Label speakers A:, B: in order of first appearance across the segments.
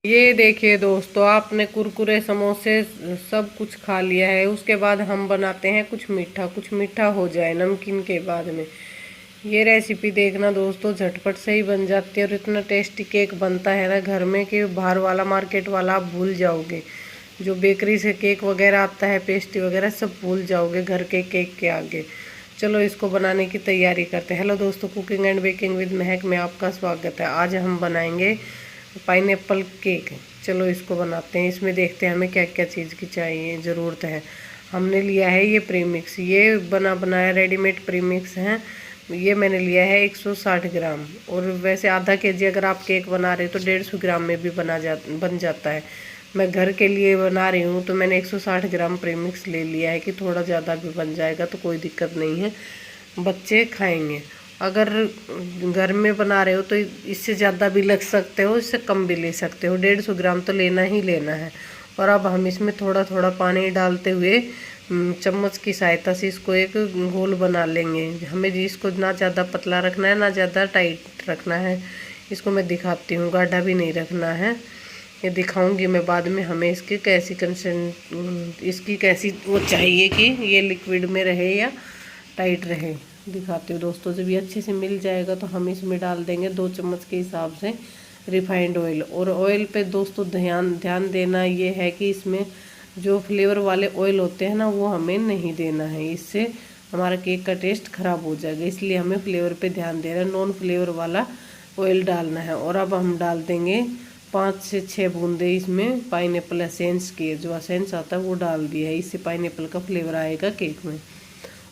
A: ये देखिए दोस्तों, आपने कुरकुरे समोसे सब कुछ खा लिया है। उसके बाद हम बनाते हैं कुछ मीठा हो जाए नमकीन के बाद में। ये रेसिपी देखना दोस्तों, झटपट से ही बन जाती है और इतना टेस्टी केक बनता है ना घर में कि बाहर वाला मार्केट वाला आप भूल जाओगे। जो बेकरी से केक वगैरह आता है, पेस्ट्री वगैरह सब भूल जाओगे घर के केक के आगे। चलो इसको बनाने की तैयारी करते हैं। हेलो दोस्तों, कुकिंग एंड बेकिंग विद महक में आपका स्वागत है। आज हम बनाएंगे पाइनएप्पल केक। चलो इसको बनाते हैं। इसमें देखते हैं हमें क्या क्या चीज़ की चाहिए ज़रूरत है। हमने लिया है ये प्रीमिक्स, ये बना बनाया रेडीमेड प्रीमिक्स है। ये मैंने लिया है 160 ग्राम। और वैसे आधा केजी अगर आप केक बना रहे हो तो 150 ग्राम में भी बन जाता है। मैं घर के लिए बना रही हूँ तो मैंने 160 ग्राम प्रीमिक्स ले लिया है कि थोड़ा ज़्यादा भी बन जाएगा तो कोई दिक्कत नहीं है, बच्चे खाएंगे। अगर घर में बना रहे हो तो इससे ज़्यादा भी लग सकते हो, इससे कम भी ले सकते हो। 150 ग्राम तो लेना ही लेना है। और अब हम इसमें थोड़ा थोड़ा पानी डालते हुए चम्मच की सहायता से इसको एक घोल बना लेंगे। हमें इसको ना ज़्यादा पतला रखना है ना ज़्यादा टाइट रखना है। इसको मैं दिखाती हूँ, गाढ़ा भी नहीं रखना है। ये दिखाऊंगी मैं बाद में हमें इसकी कैसी वो चाहिए कि ये लिक्विड में रहे या टाइट रहे। दिखाती हूँ दोस्तों, जब ये अच्छे से मिल जाएगा तो हम इसमें डाल देंगे 2 चम्मच के हिसाब से रिफाइंड ऑयल। और ऑयल पे दोस्तों ध्यान ध्यान देना ये है कि इसमें जो फ्लेवर वाले ऑयल होते हैं ना वो हमें नहीं देना है, इससे हमारा केक का टेस्ट खराब हो जाएगा। इसलिए हमें फ्लेवर पे ध्यान देना है, नॉन फ्लेवर वाला ऑयल डालना है। और अब हम डाल देंगे 5 से 6 बूंदे इसमें पाइनएप्पल एसेंस की। जो एसेंस आता है वो डाल दिया है, इससे पाइनएप्पल का फ्लेवर आएगा केक में।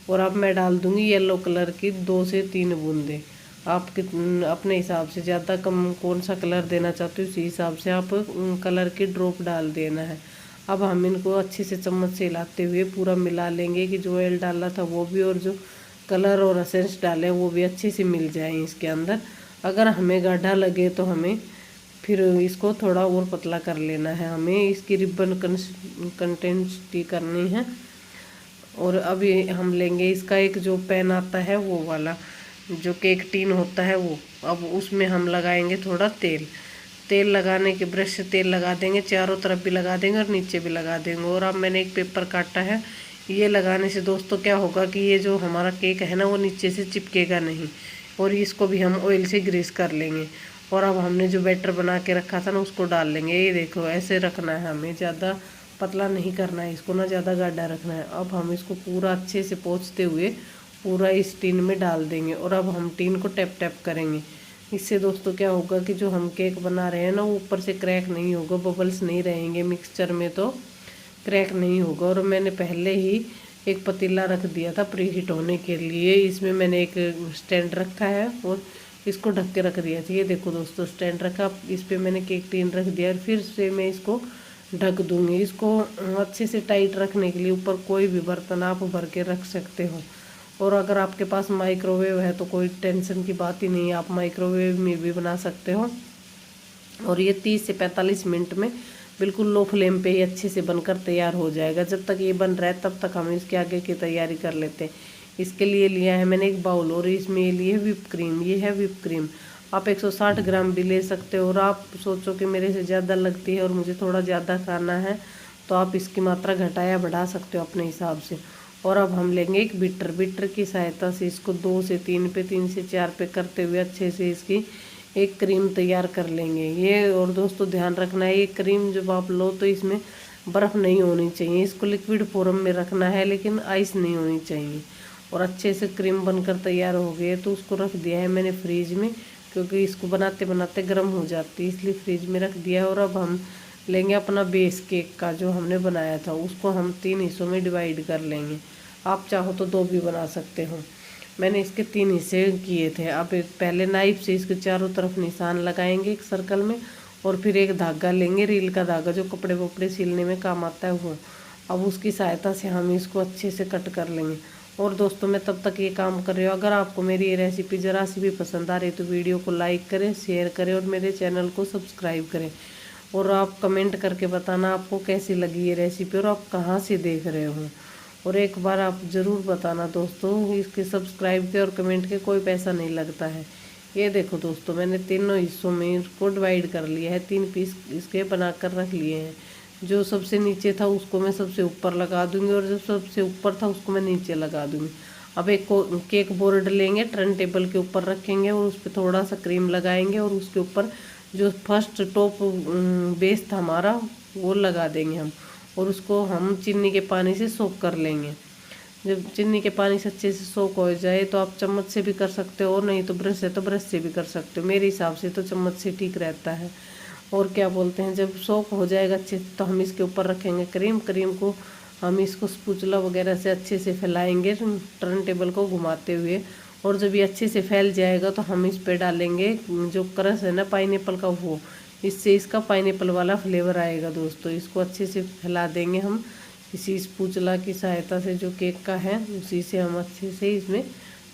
A: और अब मैं डाल दूंगी येलो कलर की 2 से 3 बूंदे। आप अपने हिसाब से ज़्यादा कम कौन सा कलर देना चाहते हो उसी हिसाब से आप कलर की ड्रॉप डाल देना है। अब हम इनको अच्छे से चम्मच से हिलाते हुए पूरा मिला लेंगे कि जो ऑयल डाला था वो भी और जो कलर और एसेंस डाले वो भी अच्छे से मिल जाए इसके अंदर। अगर हमें गाढ़ा लगे तो हमें फिर इसको थोड़ा और पतला कर लेना है। हमें इसकी रिबन कंटेंसिटी करनी है। और अभी हम लेंगे इसका एक जो पैन आता है वो वाला, जो केक टीन होता है वो। अब उसमें हम लगाएंगे थोड़ा तेल। तेल लगाने के ब्रश से तेल लगा देंगे, चारों तरफ भी लगा देंगे और नीचे भी लगा देंगे। और अब मैंने एक पेपर काटा है, ये लगाने से दोस्तों क्या होगा कि ये जो हमारा केक है ना वो नीचे से चिपकेगा नहीं। और इसको भी हम ऑयल से ग्रीस कर लेंगे। और अब हमने जो बैटर बना के रखा था ना उसको डाल लेंगे। ये देखो ऐसे रखना है, हमें ज़्यादा पतला नहीं करना है इसको, ना ज़्यादा गाढ़ा रखना है। अब हम इसको पूरा अच्छे से पोंछते हुए पूरा इस टीन में डाल देंगे। और अब हम टीन को टैप टैप करेंगे। इससे दोस्तों क्या होगा कि जो हम केक बना रहे हैं ना वो ऊपर से क्रैक नहीं होगा, बबल्स नहीं रहेंगे मिक्सचर में तो क्रैक नहीं होगा। और मैंने पहले ही एक पतीला रख दिया था प्री हीट होने के लिए। इसमें मैंने एक स्टैंड रखा है और इसको ढक के रख दिया था। ये देखो दोस्तों, स्टैंड रखा, इस पर मैंने केक टीन रख दिया और फिर से मैं इसको ढक दूंगी। इसको अच्छे से टाइट रखने के लिए ऊपर कोई भी बर्तन आप भर के रख सकते हो। और अगर आपके पास माइक्रोवेव है तो कोई टेंशन की बात ही नहीं है, आप माइक्रोवेव में भी बना सकते हो। और ये 30 से 45 मिनट में बिल्कुल लो फ्लेम पे ही अच्छे से बनकर तैयार हो जाएगा। जब तक ये बन रहा है तब तक हम इसके आगे की तैयारी कर लेते हैं। इसके लिए लिया है मैंने एक बाउल और इसमें ये लिए व्हिप क्रीम। ये है व्हिप क्रीम, आप 160 ग्राम भी ले सकते हो। और आप सोचो कि मेरे से ज़्यादा लगती है और मुझे थोड़ा ज़्यादा खाना है तो आप इसकी मात्रा घटा या बढ़ा सकते हो अपने हिसाब से। और अब हम लेंगे एक बीटर की सहायता से इसको 2 से 3 पे 3 से 4 पे करते हुए अच्छे से इसकी एक क्रीम तैयार कर लेंगे। ये और दोस्तों ध्यान रखना है, ये क्रीम जब आप लो तो इसमें बर्फ़ नहीं होनी चाहिए, इसको लिक्विड फॉर्म में रखना है लेकिन आइस नहीं होनी चाहिए। और अच्छे से क्रीम बनकर तैयार हो गई है तो उसको रख दिया है मैंने फ्रीज में, क्योंकि इसको बनाते बनाते गर्म हो जाती है इसलिए फ्रीज में रख दिया है। और अब हम लेंगे अपना बेस केक का जो हमने बनाया था, उसको हम 3 हिस्सों में डिवाइड कर लेंगे। आप चाहो तो 2 भी बना सकते हो। मैंने इसके 3 हिस्से किए थे। अब पहले नाइफ से इसके चारों तरफ निशान लगाएंगे एक सर्कल में। और फिर एक धागा लेंगे, रील का धागा जो कपड़े वपड़े सिलने में काम आता है वो। अब उसकी सहायता से हम इसको अच्छे से कट कर लेंगे। और दोस्तों मैं तब तक ये काम कर रही हूँ, अगर आपको मेरी ये रेसिपी ज़रा सी भी पसंद आ रही है तो वीडियो को लाइक करें, शेयर करें और मेरे चैनल को सब्सक्राइब करें। और आप कमेंट करके बताना आपको कैसी लगी ये रेसिपी और आप कहाँ से देख रहे हो। और एक बार आप ज़रूर बताना दोस्तों, इसके सब्सक्राइब के और कमेंट के कोई पैसा नहीं लगता है, ये देखो दोस्तों, मैंने तीनों हिस्सों में इसको डिवाइड कर लिया है, 3 पीस इसके बनाकर रख लिए हैं। जो सबसे नीचे था उसको मैं सबसे ऊपर लगा दूंगी, और जो सबसे ऊपर था उसको मैं नीचे लगा दूंगी। अब एक केक बोर्ड लेंगे, टर्न टेबल के ऊपर रखेंगे और उस पर थोड़ा सा क्रीम लगाएंगे, और उसके ऊपर जो फर्स्ट टॉप बेस था हमारा वो लगा देंगे हम, और उसको हम चीनी के पानी से सोक कर लेंगे। जब चीनी के पानी से अच्छे से सोक हो जाए तो आप चम्मच से भी कर सकते हो, और नहीं तो ब्रश है तो ब्रश से भी कर सकते हो। मेरे हिसाब से तो चम्मच से ठीक रहता है। और क्या बोलते हैं, जब सोक हो जाएगा अच्छे से तो हम इसके ऊपर रखेंगे क्रीम। क्रीम को हम इसको स्पूचला वगैरह से अच्छे से फैलाएंगे टर्न टेबल को घुमाते हुए, और जब ये अच्छे से फैल जाएगा तो हम इस पर डालेंगे जो क्रश है ना पाइनएप्पल का, वो इससे इसका पाइनएप्पल वाला फ्लेवर आएगा दोस्तों। इसको अच्छे से फैला देंगे हम इसी स्पूचला की सहायता से, जो केक का है उसी से हम अच्छे से इसमें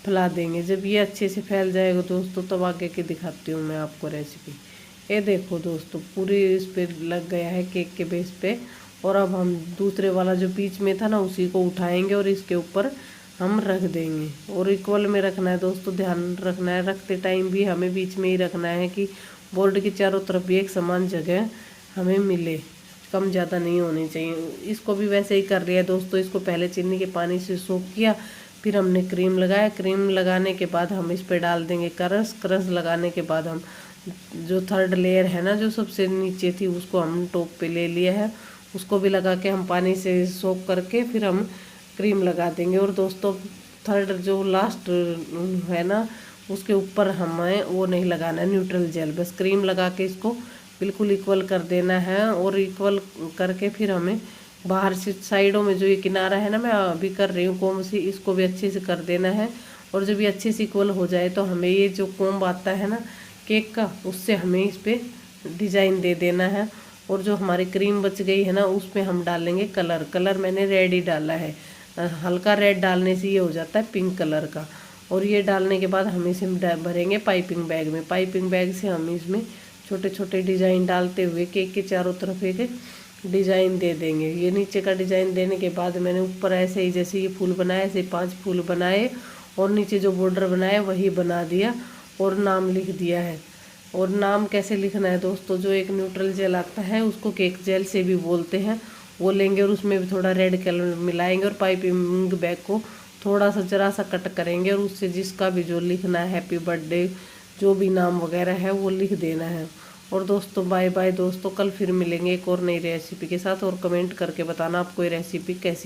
A: फैला देंगे। जब ये अच्छे से फैल जाएगा दोस्तों तब आगे के दिखाती हूँ मैं आपको रेसिपी। ये देखो दोस्तों, पूरी इस पे लग गया है केक के बेस पे। और अब हम दूसरे वाला जो बीच में था ना उसी को उठाएंगे और इसके ऊपर हम रख देंगे, और इक्वल में रखना है दोस्तों। ध्यान रखना है, रखते टाइम भी हमें बीच में ही रखना है कि बोर्ड की चारों तरफ भी एक समान जगह हमें मिले, कम ज़्यादा नहीं होनी चाहिए। इसको भी वैसे ही कर लिया दोस्तों। इसको पहले चीनी के पानी से सोख किया, फिर हमने क्रीम लगाया। क्रीम लगाने के बाद हम इस पर डाल देंगे क्रश। क्रश लगाने के बाद हम जो थर्ड लेयर है ना जो सबसे नीचे थी उसको हम टॉप पे ले लिया है, उसको भी लगा के हम पानी से सोख करके फिर हम क्रीम लगा देंगे। और दोस्तों थर्ड जो लास्ट है ना उसके ऊपर हमें वो नहीं लगाना है न्यूट्रल जेल, बस क्रीम लगा के इसको बिल्कुल इक्वल कर देना है। और इक्वल करके फिर हमें बाहर से साइडों में जो ये किनारा है ना मैं अभी कर रही हूँ कोम से, इसको भी अच्छे से कर देना है। और जब ये अच्छे से इक्वल हो जाए तो हमें ये जो कोम्ब आता है ना केक का, उससे हमें इस पर डिज़ाइन दे देना है। और जो हमारी क्रीम बच गई है ना उसमें हम डालेंगे कलर। कलर मैंने रेड ही डाला है, हल्का रेड डालने से ये हो जाता है पिंक कलर का। और ये डालने के बाद हम इसे भरेंगे पाइपिंग बैग में। पाइपिंग बैग से हम इसमें छोटे छोटे डिज़ाइन डालते हुए केक के चारों तरफ एक डिज़ाइन दे देंगे। ये नीचे का डिज़ाइन देने के बाद मैंने ऊपर ऐसे ही जैसे ये फूल बनाए ऐसे 5 फूल बनाए, और नीचे जो बॉर्डर बनाया वही बना दिया और नाम लिख दिया है। और नाम कैसे लिखना है दोस्तों, जो एक न्यूट्रल जेल आता है उसको केक जेल से भी बोलते हैं, वो लेंगे और उसमें भी थोड़ा रेड कलर मिलाएंगे और पाइपिंग बैग को थोड़ा सा जरा सा कट करेंगे, और उससे जिसका भी जो लिखना है हैप्पी बर्थडे जो भी नाम वगैरह है वो लिख देना है। और दोस्तों बाय बाय दोस्तों, कल फिर मिलेंगे एक और नई रेसिपी के साथ। और कमेंट करके बताना आपको ये रेसिपी कैसी